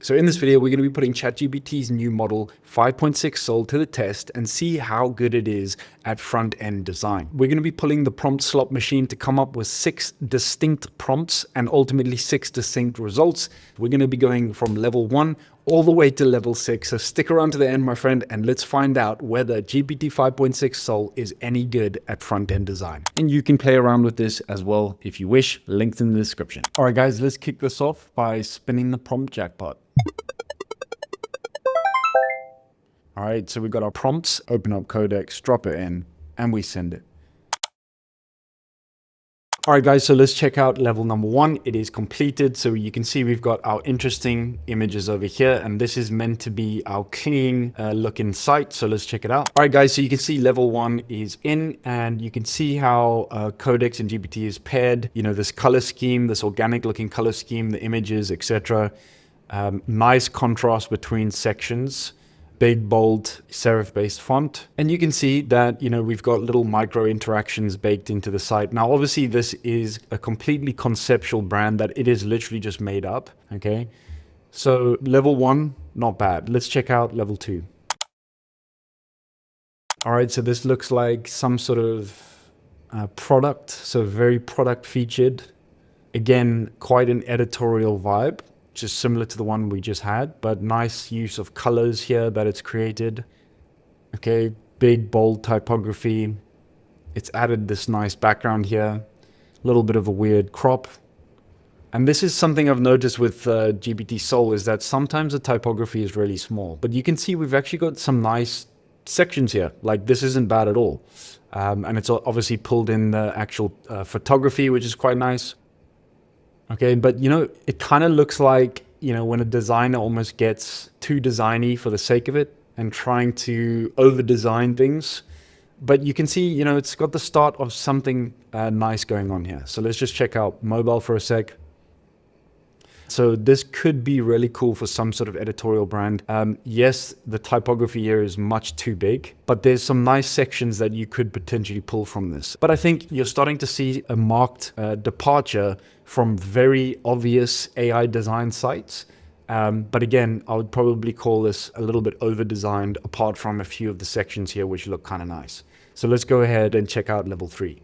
So in this video, we're going to be putting ChatGPT's new model 5.6 Soul to the test and see how good it is at front-end design. We're going to be pulling the prompt slot machine to come up with 6 distinct prompts and ultimately 6 distinct results. We're going to be going from level 1 all the way to level 6. So stick around to the end, my friend, and let's find out whether GPT 5.6 Soul is any good at front-end design. And you can play around with this as well if you wish, linked in the description. All right, guys, let's kick this off by spinning the prompt jackpot. All right, so we've got our prompts, open up Codex, drop it in, and we send it. All right, guys, so let's check out level number 1. It is completed. So you can see we've got our interesting images over here, and this is meant to be our clean looking site. So let's check it out. All right, guys, so you can see level 1 is in, and you can see how Codex and GPT is paired. You know, this color scheme, this organic looking color scheme, the images, etc. Nice contrast between sections. Big, bold, serif-based font. And you can see that, you know, we've got little micro interactions baked into the site. Now, obviously, this is a completely conceptual brand that it is literally just made up, okay? So level 1, not bad. Let's check out level 2. All right, so this looks like some sort of product, so very product featured. Again, quite an editorial vibe. Just similar to the one we just had, but nice use of colors here that it's created. Okay, big, bold typography. It's added this nice background here. A little bit of a weird crop. And this is something I've noticed with GPT Soul is that sometimes the typography is really small, but you can see we've actually got some nice sections here. Like this isn't bad at all. And it's obviously pulled in the actual photography, which is quite nice. Okay, but you know, it kind of looks like, you know, when a designer almost gets too designy for the sake of it and trying to over-design things. But you can see, you know, it's got the start of something nice going on here. So let's just check out mobile for a sec. So this could be really cool for some sort of editorial brand. Yes, the typography here is much too big, but there's some nice sections that you could potentially pull from this. But I think you're starting to see a marked departure from very obvious AI design sites. But again, I would probably call this a little bit over-designed apart from a few of the sections here, which look kind of nice. So let's go ahead and check out level 3.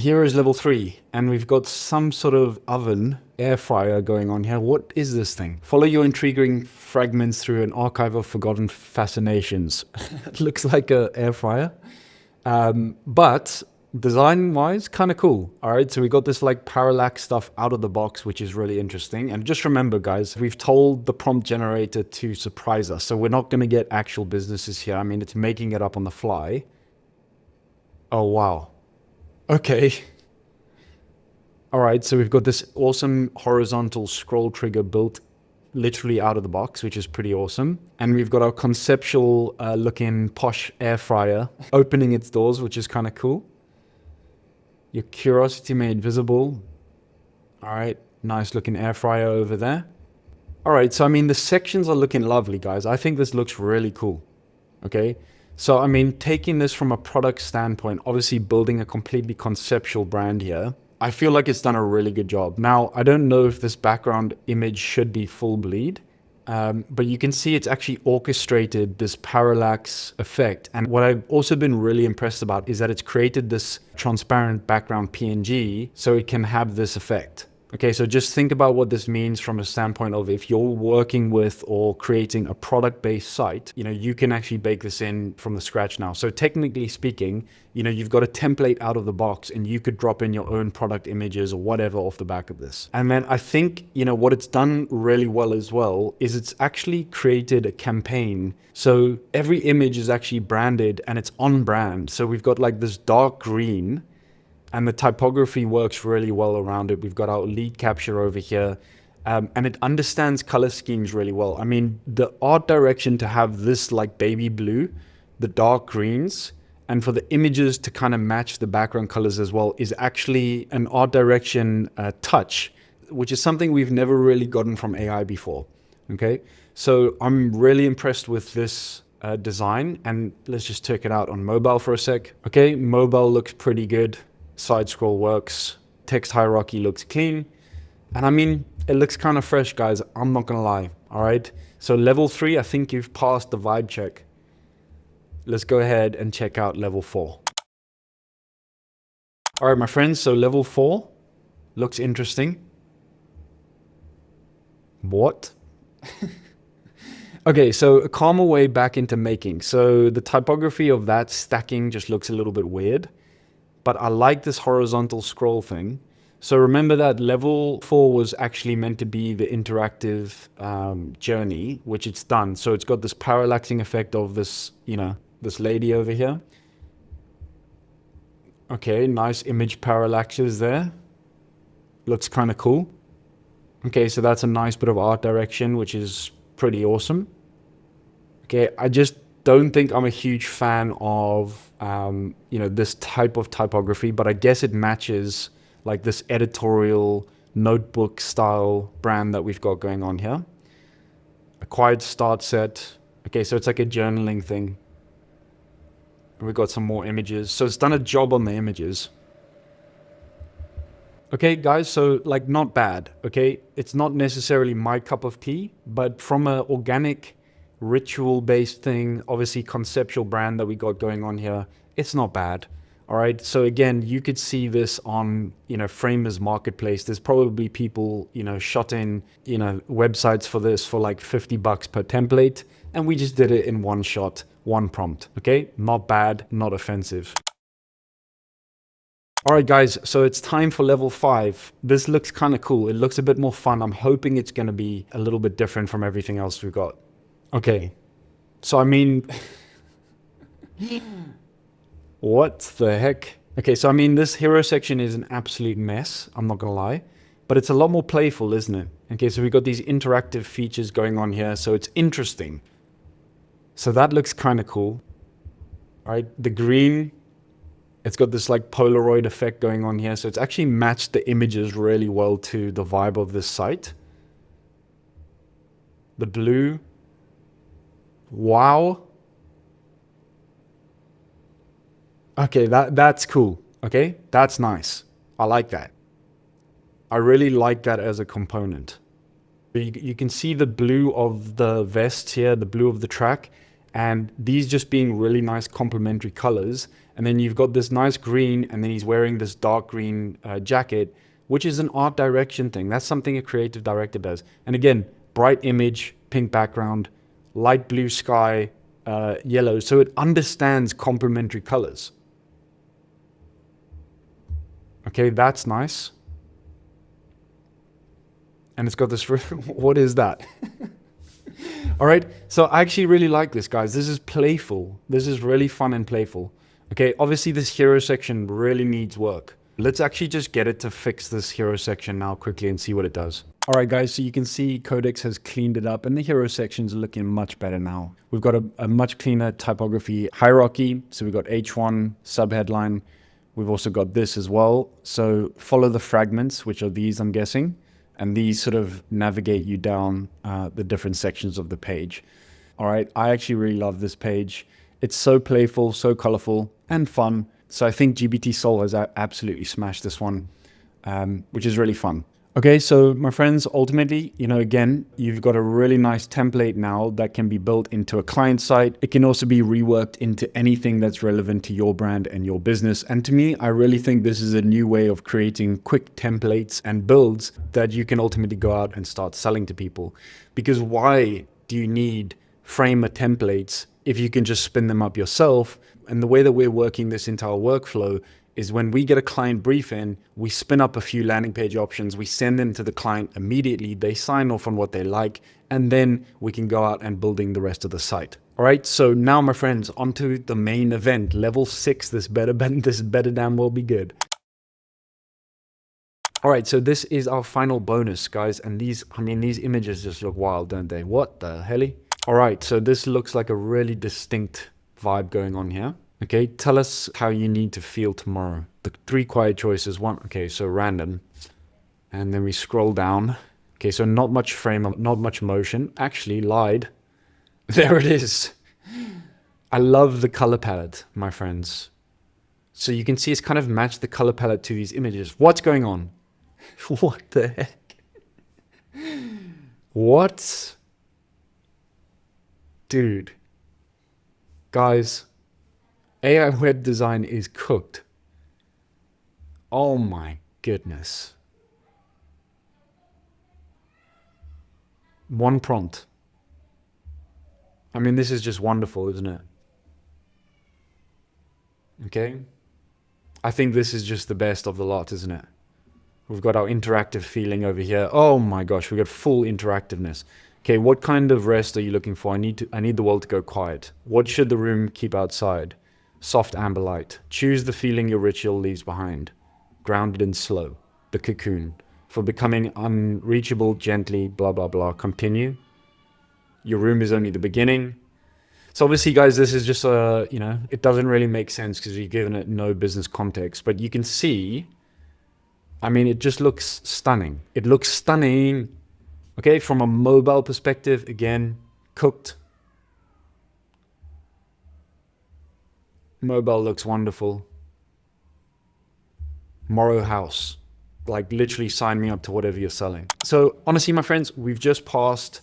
Here is level 3, and we've got some sort of oven, air fryer going on here. What is this thing? Follow your intriguing fragments through an archive of forgotten fascinations. It looks like an air fryer, but design-wise, kind of cool. All right, so we got this like parallax stuff out of the box, which is really interesting. And just remember, guys, we've told the prompt generator to surprise us, so we're not going to get actual businesses here. I mean, it's making it up on the fly. Oh, wow. Okay. All right, so we've got this awesome horizontal scroll trigger built literally out of the box, which is pretty awesome. And we've got our conceptual looking posh air fryer opening its doors, which is kind of cool. Your curiosity made visible. All right, nice looking air fryer over there. All right, so I mean, the sections are looking lovely, guys. I think this looks really cool, okay? So, I mean, taking this from a product standpoint, obviously building a completely conceptual brand here, I feel like it's done a really good job. Now, I don't know if this background image should be full bleed, but you can see it's actually orchestrated this parallax effect. And what I've also been really impressed about is that it's created this transparent background PNG so it can have this effect. Okay, so just think about what this means from a standpoint of if you're working with or creating a product-based site, you know, you can actually bake this in from the scratch now. So technically speaking, you know, you've got a template out of the box and you could drop in your own product images or whatever off the back of this. And then I think, you know, what it's done really well as well is it's actually created a campaign. So every image is actually branded and it's on brand. So we've got like this dark green, and the typography works really well around it. We've got our lead capture over here, and it understands color schemes really well. I mean, the art direction to have this like baby blue, the dark greens, and for the images to kind of match the background colors as well is actually an art direction touch, which is something we've never really gotten from AI before, okay? So I'm really impressed with this design, and let's just check it out on mobile for a sec. Okay, mobile looks pretty good. Side scroll works, text hierarchy looks clean. And I mean, It looks kind of fresh, guys. I'm not gonna lie. All right. So level 3, I think you've passed the vibe check. Let's go ahead and check out level 4. All right, my friends. So level 4 looks interesting. What? Okay, so a calmer way back into making. So the typography of that stacking just looks a little bit weird, but I like this horizontal scroll thing. So remember that level 4 was actually meant to be the interactive journey, which it's done. So it's got this parallaxing effect of this, this lady over here. Okay, nice image parallaxes there. Looks kind of cool. Okay, so that's a nice bit of art direction, which is pretty awesome. Okay, I just don't think I'm a huge fan of, this type of typography, but I guess it matches like this editorial notebook style brand that we've got going on here. Acquired start set. Okay, so it's like a journaling thing. We've got some more images. So it's done a job on the images. Okay, guys, so like not bad, okay? It's not necessarily my cup of tea, but from an organic, ritual-based thing, obviously conceptual brand that we got going on here, it's not bad, all right? So again, you could see this on, Framers Marketplace. There's probably people, shot in, websites for this for like $50 per template, and we just did it in one shot, one prompt, okay? Not bad, not offensive. All right, guys, so it's time for level 5. This looks kind of cool. It looks a bit more fun. I'm hoping it's going to be a little bit different from everything else we've got. Okay, so I mean, what the heck? Okay, so I mean, this hero section is an absolute mess. I'm not going to lie, but it's a lot more playful, isn't it? Okay, so we've got these interactive features going on here, so it's interesting. So that looks kind of cool. All right, the green, it's got this like Polaroid effect going on here. So it's actually matched the images really well to the vibe of this site. The blue. Wow. Okay, that's cool. Okay, that's nice. I like that. I really like that as a component. You can see the blue of the vest here, the blue of the track, and these just being really nice complementary colors. And then you've got this nice green, and then he's wearing this dark green jacket, which is an art direction thing. That's something a creative director does. And again, bright image, pink background, light blue sky, yellow. So it understands complementary colors. Okay, that's nice. And it's got this, what is that? All right, so I actually really like this, guys. This is playful. This is really fun and playful. Okay, obviously this hero section really needs work. Let's actually just get it to fix this hero section now quickly and see what it does. All right, guys, so you can see Codex has cleaned it up and the hero section's looking much better now. We've got a much cleaner typography hierarchy. So we've got H1, subheadline. We've also got this as well. So follow the fragments, which are these, I'm guessing. And these sort of navigate you down the different sections of the page. All right, I actually really love this page. It's so playful, so colorful, and fun. So I think GPT Soul has absolutely smashed this one, which is really fun. Okay, so my friends, ultimately, again, you've got a really nice template now that can be built into a client site. It can also be reworked into anything that's relevant to your brand and your business. And to me, I really think this is a new way of creating quick templates and builds that you can ultimately go out and start selling to people. Because why do you need Framer templates if you can just spin them up yourself? And the way that we're working this into our workflow is when we get a client brief in, we spin up a few landing page options, we send them to the client immediately, they sign off on what they like, and then we can go out and building the rest of the site. All right, so now my friends, onto the main event, level 6, this better damn well be good. All right, so this is our final bonus, guys, and these images just look wild, don't they? What the hell? All right, so this looks like a really distinct vibe going on here. Okay, tell us how you need to feel tomorrow. The 3 quiet choices. 1, okay, so random. And then we scroll down. Okay, so not much frame, not much motion. Actually, lied. There it is. I love the color palette, my friends. So you can see it's kind of matched the color palette to these images. What's going on? What the heck? What? Dude. Guys, AI web design is cooked. Oh my goodness. One prompt. I mean, this is just wonderful, isn't it? Okay. I think this is just the best of the lot, isn't it? We've got our interactive feeling over here. Oh my gosh, we've got full interactiveness. Okay, what kind of rest are you looking for? I need the world to go quiet. What should the room keep outside? Soft amber light. Choose the feeling your ritual leaves behind. Grounded and slow. The cocoon. For becoming unreachable gently, blah, blah, blah. Continue. Your room is only the beginning. So obviously, guys, this is just it doesn't really make sense because you're given it no business context. But you can see, I mean, it just looks stunning. It looks stunning. Okay, from a mobile perspective, again, cooked. Mobile looks wonderful. Morrow House. Like, literally sign me up to whatever you're selling. So honestly, my friends, we've just passed,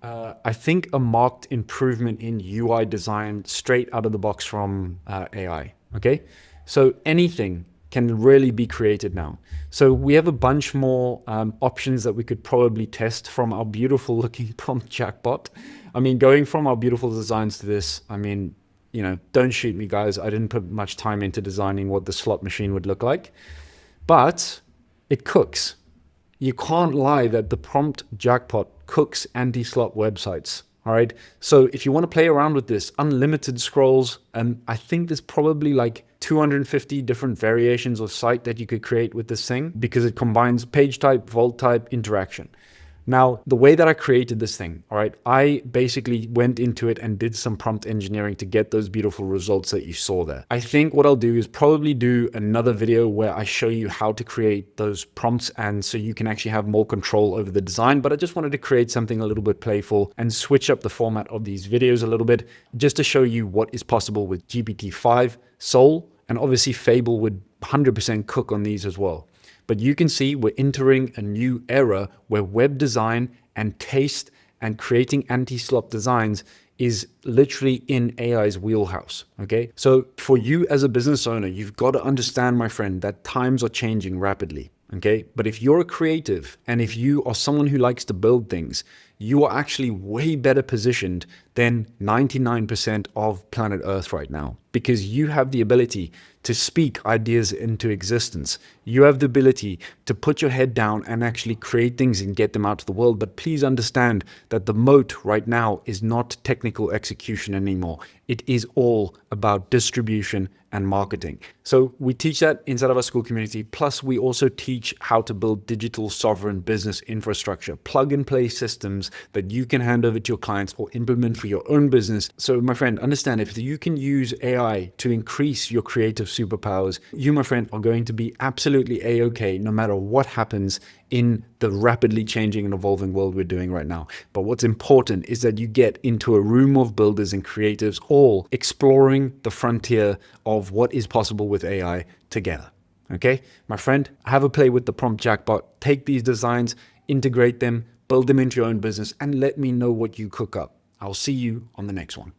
I think, a marked improvement in UI design straight out of the box from AI. Okay, so anything can really be created now. So we have a bunch more options that we could probably test from our beautiful looking prompt chatbot. I mean, going from our beautiful designs to this, I mean, don't shoot me, guys. I didn't put much time into designing what the slot machine would look like, but it cooks. You can't lie that the prompt jackpot cooks anti-slot websites. All right. So if you want to play around with this, unlimited scrolls, and I think there's probably like 250 different variations of site that you could create with this thing because it combines page type, vault type, interaction. Now, the way that I created this thing, all right, I basically went into it and did some prompt engineering to get those beautiful results that you saw there. I think what I'll do is probably do another video where I show you how to create those prompts and so you can actually have more control over the design. But I just wanted to create something a little bit playful and switch up the format of these videos a little bit just to show you what is possible with GPT-5, Soul, and obviously Fable would 100% cook on these as well. But you can see we're entering a new era where web design and taste and creating anti-slop designs is literally in AI's wheelhouse, okay? So for you as a business owner, you've got to understand, my friend, that times are changing rapidly, okay? But if you're a creative and if you are someone who likes to build things, you are actually way better positioned than 99% of planet Earth right now because you have the ability to speak ideas into existence. You have the ability to put your head down and actually create things and get them out to the world. But please understand that the moat right now is not technical execution anymore. It is all about distribution and marketing. So we teach that inside of our school community. Plus, we also teach how to build digital sovereign business infrastructure, plug and play systems that you can hand over to your clients or implement for your own business. So my friend, understand if you can use AI to increase your creative superpowers, you, my friend, are going to be absolutely A-okay no matter what happens in the rapidly changing and evolving world we're doing right now. But what's important is that you get into a room of builders and creatives all exploring the frontier of what is possible with AI together. Okay, my friend, have a play with the prompt jackpot. Take these designs, integrate them, build them into your own business, and let me know what you cook up. I'll see you on the next one.